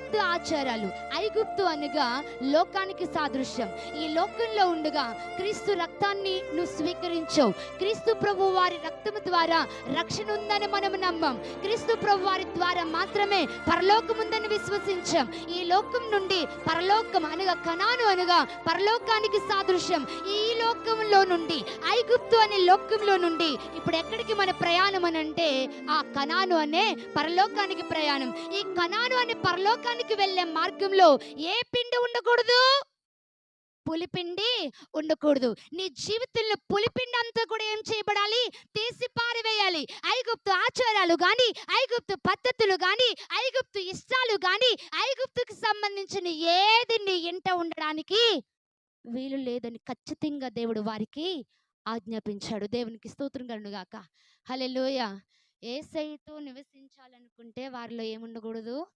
ఐగుప్తు ఆచారాలు. ఐగుప్తు అనగా లోకానికి సాదృశ్యం. ఈ లోకంలో ఉండగా క్రీస్తు రక్తాన్ని నువ్వు స్వీకరించావు. క్రీస్తు ప్రభు వారి రక్తము ద్వారా రక్షణ ఉందని మనం నమ్మం. క్రీస్తు ప్రభు వారి ద్వారా మాత్రమే పరలోకం ఉందని విశ్వసించాం. ఈ లోకం నుండి పరలోకం అనగా కనాను అనగా పరలోకానికి సాదృశ్యం. ఈ లోకంలో నుండి ఐగుప్తు అనే లోకంలో నుండి ఇప్పుడు ఎక్కడికి మన ప్రయాణం అని అంటే ఆ కనాను అనే పరలోకానికి ప్రయాణం. ఈ కనాను అనే పరలోకానికి వెళ్ళే మార్గంలో ఏ పిండి ఉండకూడదు? పులిపిండి ఉండకూడదు. నీ జీవితంలో పులిపిండి అంతా కూడా ఏం చేయబడాలి? తీసి పారవేయాలి. ఐగుప్తు ఆచారాలు గాని, ఐగుప్తు పద్ధతులు గాని, ఐగుప్తు ఇష్టాలు గాని, ఐగుప్తుకి సంబంధించిన ఏది నీ ఇంట ఉండడానికి వీలు లేదని ఖచ్చితంగా దేవుడు వారికి ఆజ్ఞాపించాడు. దేవునికి స్తోత్రం కలుగును గాక. హల్లెలూయా. యేసయ్యతో నివసించాలనుకుంటే వారిలో ఏముండకూడదు?